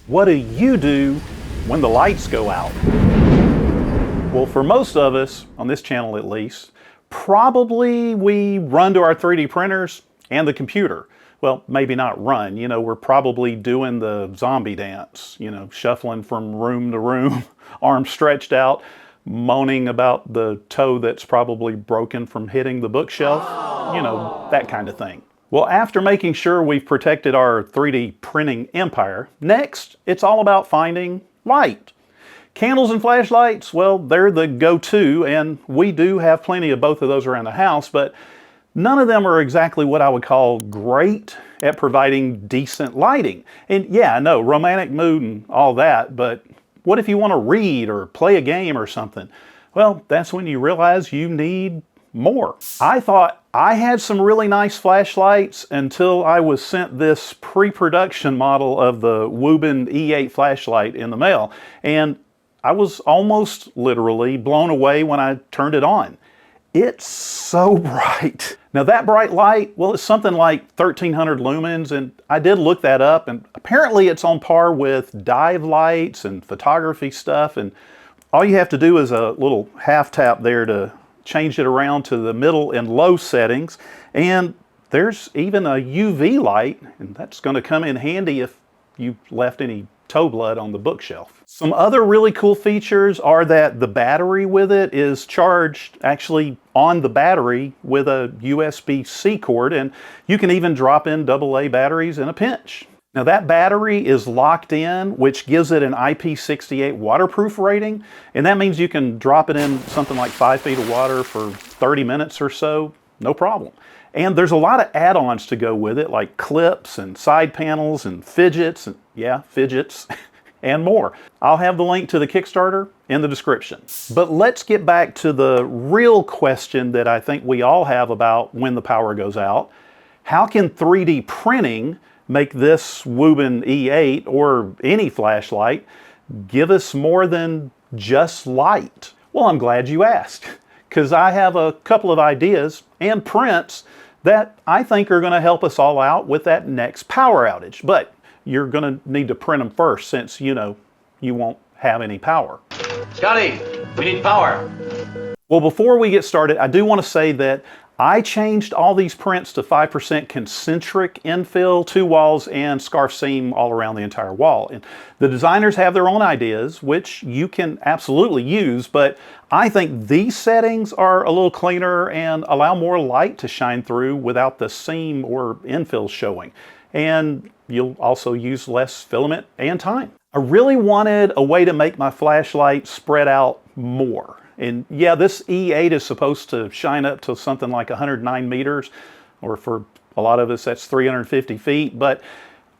What do you do when the lights go out? Well, for most of us, on this channel at least, probably we run to our 3D printers and the computer. Well, maybe not run, we're probably doing the zombie dance, shuffling from room to room, arms stretched out, moaning about the toe that's probably broken from hitting the bookshelf, that kind of thing. Well, after making sure we've protected our 3D printing empire, next, it's all about finding light. Candles and flashlights, well, they're the go-to, and we do have plenty of both of those around the house, but none of them are exactly what I would call great at providing decent lighting. And yeah, I know, romantic mood and all that, but what if you want to read or play a game or something? Well, that's when you realize you need more. I thought I had some really nice flashlights until I was sent this pre-production model of the Wuben E8 Flashlight in the mail, and I was almost literally blown away when I turned it on. It's so bright. Now that bright light, well, it's something like 1300 lumens, and I did look that up, and apparently it's on par with dive lights and photography stuff, and all you have to do is a little half tap there to change it around to the middle and low settings, and there's even a UV light, and that's going to come in handy if you left any toe blood on the bookshelf. Some other really cool features are that the battery with it is charged actually on the battery with a USB-C cord, and you can even drop in AA batteries in a pinch. Now that battery is locked in, which gives it an IP68 waterproof rating, and that means you can drop it in something like 5 feet of water for 30 minutes or so, no problem. And there's a lot of add-ons to go with it, like clips and side panels and fidgets, and yeah, fidgets, and more. I'll have the link to the Kickstarter in the description. But let's get back to the real question that I think we all have about when the power goes out. How can 3D printing make this Wuben E8 or any flashlight give us more than just light? Well, I'm glad you asked, because I have a couple of ideas and prints that I think are going to help us all out with that next power outage. But you're going to need to print them first, since you won't have any power. Scotty, we need power. Well, before we get started, I do want to say that I changed all these prints to 5% concentric infill, 2 walls, and scarf seam all around the entire wall. And the designers have their own ideas, which you can absolutely use, but I think these settings are a little cleaner and allow more light to shine through without the seam or infill showing. And you'll also use less filament and time. I really wanted a way to make my flashlight spread out more. And yeah, this E8 is supposed to shine up to something like 109 meters, or for a lot of us that's 350 feet, but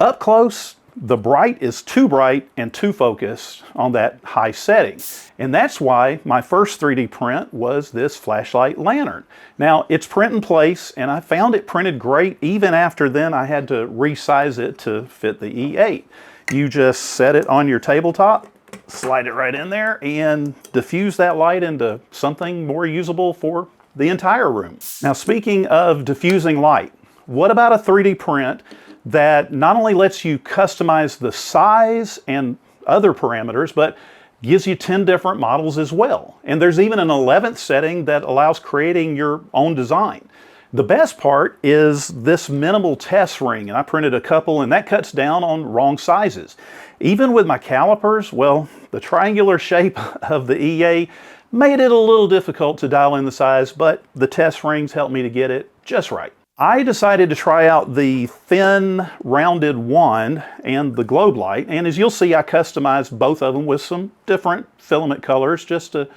up close, the bright is too bright and too focused on that high setting. And that's why my first 3D print was this flashlight lantern. Now, it's print in place, and I found it printed great. Even after then, I had to resize it to fit the E8. You just set it on your tabletop, slide it right in there, and diffuse that light into something more usable for the entire room. Now, speaking of diffusing light, what about a 3D print that not only lets you customize the size and other parameters, but gives you 10 different models as well? And there's even an 11th setting that allows creating your own design. The best part is this minimal test ring, and I printed a couple, and that cuts down on wrong sizes. Even with my calipers, well, the triangular shape of the E8 made it a little difficult to dial in the size, but the test rings helped me to get it just right. I decided to try out the thin rounded wand and the globe light, and as you'll see, I customized both of them with some different filament colors just to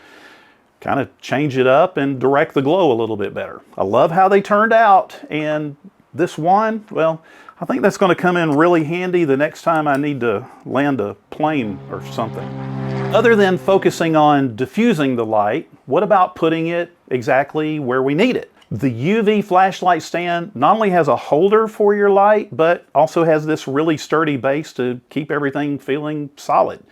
kind of change it up and direct the glow a little bit better. I love how they turned out, and this wand, well, I think that's going to come in really handy the next time I need to land a plane or something. Other than focusing on diffusing the light, what about putting it exactly where we need it? The UV flashlight stand not only has a holder for your light, but also has this really sturdy base to keep everything feeling solid.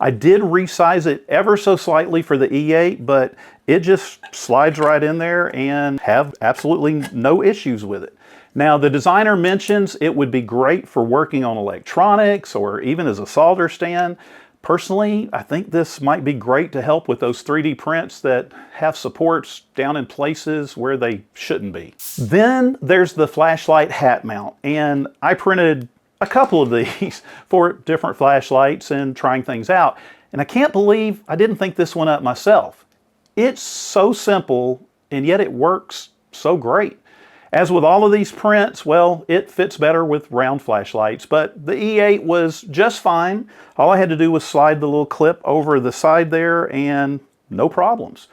I did resize it ever so slightly for the E8, but it just slides right in there and have absolutely no issues with it. Now, the designer mentions it would be great for working on electronics or even as a solder stand. Personally, I think this might be great to help with those 3D prints that have supports down in places where they shouldn't be. Then there's the flashlight hat mount, and I printed a couple of these for different flashlights and trying things out. And I can't believe I didn't think this one up myself. It's so simple, and yet it works so great. As with all of these prints, well, it fits better with round flashlights, but the E8 was just fine. All I had to do was slide the little clip over the side there and no problems.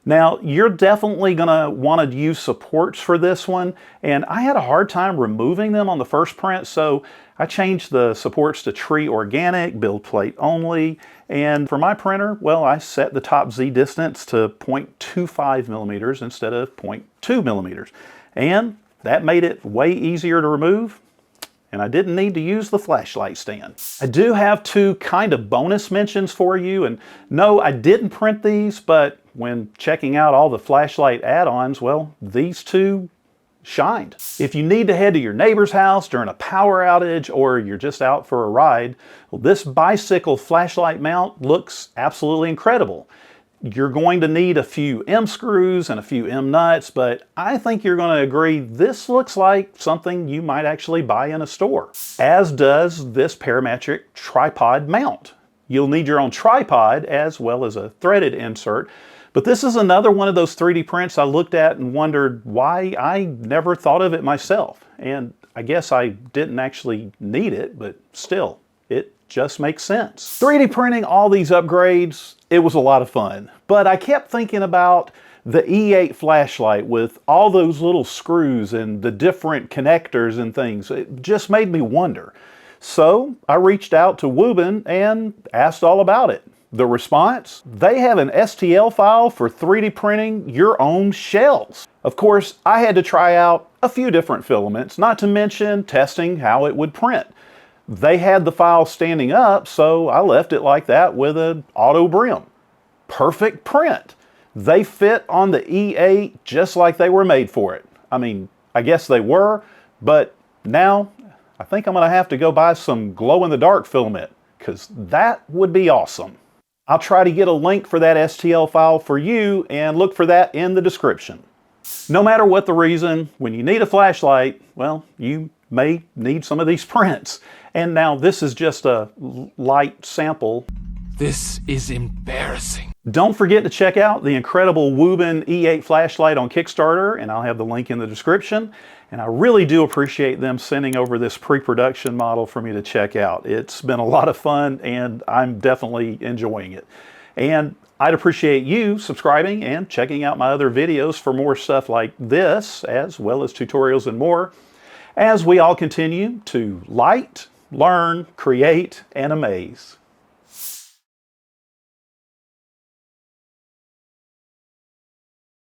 Now, you're definitely gonna wanna use supports for this one, and I had a hard time removing them on the first print, so I changed the supports to Tree Organic, build plate only, and for my printer, well, I set the top Z distance to 0.25 millimeters instead of 0.2 millimeters. And that made it way easier to remove, and I didn't need to use the flashlight stand. I do have two kind of bonus mentions for you, and no, I didn't print these, but when checking out all the flashlight add-ons, well, these two shined. If you need to head to your neighbor's house during a power outage or you're just out for a ride, well, this bicycle flashlight mount looks absolutely incredible. You're going to need a few M screws and a few M nuts, but I think you're going to agree this looks like something you might actually buy in a store, as does this Parametric tripod mount. You'll need your own tripod as well as a threaded insert, but this is another one of those 3D prints I looked at and wondered why I never thought of it myself. And I guess I didn't actually need it, but still, it just makes sense. 3D printing all these upgrades, it was a lot of fun, but I kept thinking about the E8 flashlight with all those little screws and the different connectors and things. It just made me wonder. So I reached out to Wuben and asked all about it. The response? They have an STL file for 3D printing your own shells. Of course, I had to try out a few different filaments, not to mention testing how it would print. They had the file standing up, so I left it like that with an auto brim. Perfect print. They fit on the E8 just like they were made for it. I mean, I guess they were, but now I think I'm gonna have to go buy some glow-in-the-dark filament, because that would be awesome. I'll try to get a link for that STL file for you and look for that in the description. No matter what the reason, when you need a flashlight, well, you may need some of these prints. And now this is just a light sample. This is embarrassing. Don't forget to check out the incredible Wuben E8 Flashlight on Kickstarter, and I'll have the link in the description. And I really do appreciate them sending over this pre-production model for me to check out. It's been a lot of fun, and I'm definitely enjoying it. And I'd appreciate you subscribing and checking out my other videos for more stuff like this, as well as tutorials and more, as we all continue to light, learn, create, and amaze.